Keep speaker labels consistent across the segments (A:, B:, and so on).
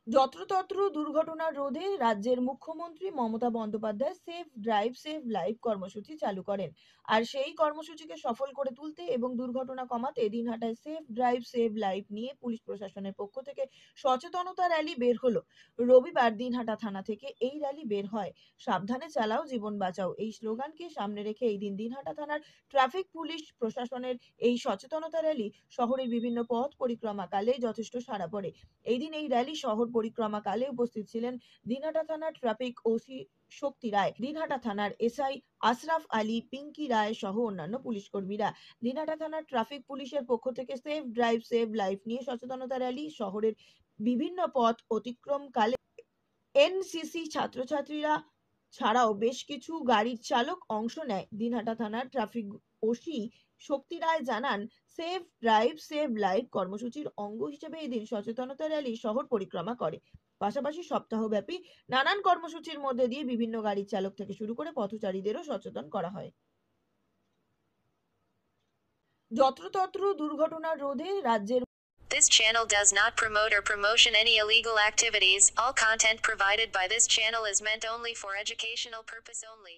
A: যত্রতত্র দুর্ঘটনা রোধে রাজ্যের মুখ্যমন্ত্রী Mamata Bandyopadhyay safe drive save life কর্মসূচি চালু করেন। আর সেই কর্মসূচিকে সফল করে তুলতে এবং দুর্ঘটনা কমাতে দিনহাটায় সেফ ড্রাইভ সেভ লাইফ নিয়ে পুলিশ প্রশাসনের পক্ষ থেকে সচেতনতা র্যালি বের হলো। রবিবার দিনহাটা থানা থেকে এই র্যালি বের হয়। সাবধানে চালাও জীবন বাঁচাও এই স্লোগানকে সামনে রেখে এই দিন দিনহাটা থানার ট্রাফিক পুলিশ প্রশাসনের এই সচেতনতা র্যালি শহরের বিভিন্ন পথ পরিক্রমাকালে যথেষ্ট সাড়া পড়ে। এই দিন এই র্যালি শহর পরিক্রমাকালে উপস্থিত ছিলেন দিনহাটা থানার ট্রাফিক ওসি শক্তি রায়, দিনহাটা থানার এসআই আশরাফ আলী, পিঙ্কি রায় সহ অন্যান্য পুলিশ কর্মীরা। দিনহাটা থানার ট্রাফিক পুলিশের পক্ষ থেকে সেফ ড্রাইভ সেভ লাইফ নিয়ে সচেতনতা র্যালি শহরের বিভিন্ন পথ অতিক্রমকালে এনসিসি ছাত্রছাত্রীরা ছাড়াও বেশ কিছু গাড়ির চালক অংশ নেয়। দিনহাটা থানার ট্রাফিক ওসি শক্তি রায় জানান, সেফ ড্রাইভ সেভ লাইফ কর্মসূচির অঙ্গ হিসেবে এদিন সচেতনতা র্যালি শহর পরিক্রমা করে। পাশাপাশি সপ্তাহব্যাপী নানান কর্মসূচির মধ্যে দিয়ে বিভিন্ন গাড়ির চালক থেকে শুরু করে পথচারীদেরও সচেতন করা হয়। যত্রতত্র দুর্ঘটনা রোধে রাজ্যের
B: This channel does not promote or promotion any illegal activities. All content provided by this channel is meant only for educational purpose only.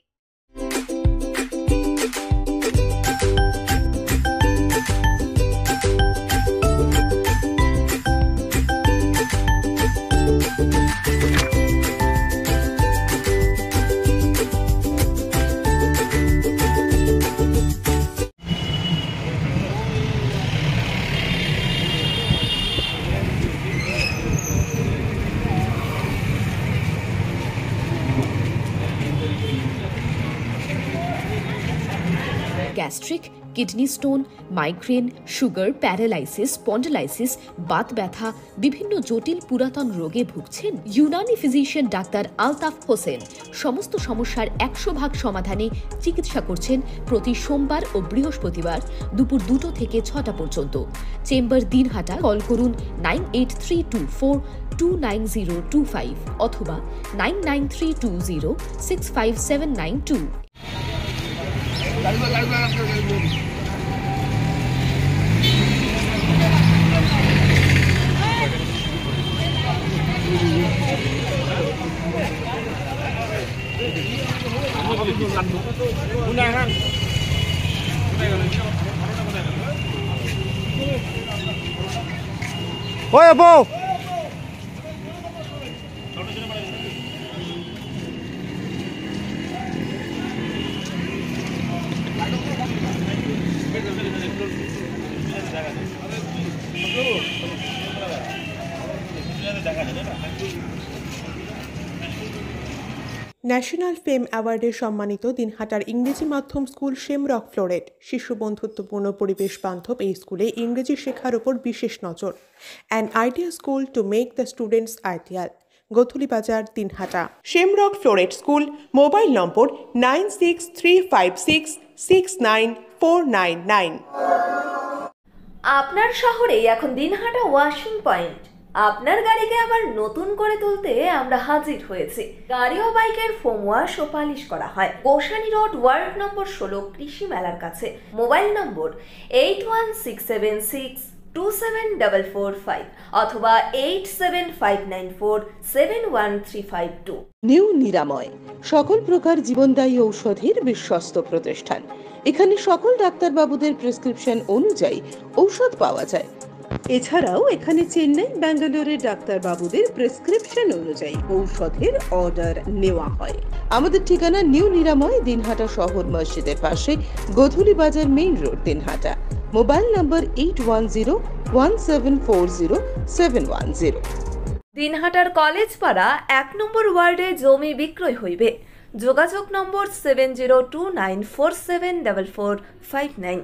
C: Gastric, kidney stone, migraine, sugar, paralysis, spondylosis, Baat ব্যথা, বিভিন্ন জটিল পুরাতন রোগে ভুগছেন? ইউনানি ফিজিশিয়ান ডাক্তার আলতাফ হোসেন সমস্ত সমস্যার 100% সমাধানে চিকিৎসা করছেন প্রতি সোমবার ও বৃহস্পতিবার দুপুর 2টা থেকে 6টা পর্যন্ত। চেম্বার দিনহাটা। কল করুন 9832429025 অথবা 9932065792।
D: ওই আপু
E: ন্যাশনাল ফেম অ্যাওয়ার্ডে সম্মানিত দিনহাটার ইংরেজি মাধ্যম স্কুল শেমরক ফ্লোরেট। শিশু বন্ধুত্বপূর্ণ পরিবেশ বান্ধব এই স্কুলে ইংরেজি শেখার উপর বিশেষ নজর। An idea school to make the students ideal. Godhuli Bazar, Dinhata. Shamrock Floret School. Mobile number 9635669499।
F: আপনার শহরে এখন দিনহাটা ওয়াশিং পয়েন্ট। আপনার গাড়িকে আবার নতুন করে তুলতে আমরা হাজির হয়েছি। গাড়ি ও বাইকের ফোম ওয়াশ ও পালিশ করা হয় গোসানি রোড, ওয়ার্ড নম্বর 16, কৃষি মেলার কাছে। মোবাইল নম্বর 8167627445 অথবা 8759471352।
G: নিউ নিরাময় সকল প্রকার জীবনদায়ী ঔষধের বিশ্বস্ত প্রতিষ্ঠান। এখানে সকল ডাক্তারবাবুদের প্রেসক্রিপশন অনুযায়ী ঔষধ পাওয়া যায়। এছাড়াও এখানে চেন্নাই, ব্যাঙ্গালোরের ডাক্তারবাবুদের প্রেসক্রিপশন অনুযায়ী ঔষধের অর্ডার নেওয়া হয়। আমাদের ঠিকানা নিউ নিরাময়, দিনহাটা শহর মসজিদের পাশে, Godhuli Bazar, main road, Dinhata. Mobile number 81040710।
F: দিনহাটার কলেজ পাড়া 1 নম্বর ওয়ার্ডে জমি বিক্রয় হইবে। যোগাযোগ নম্বর 7029474459।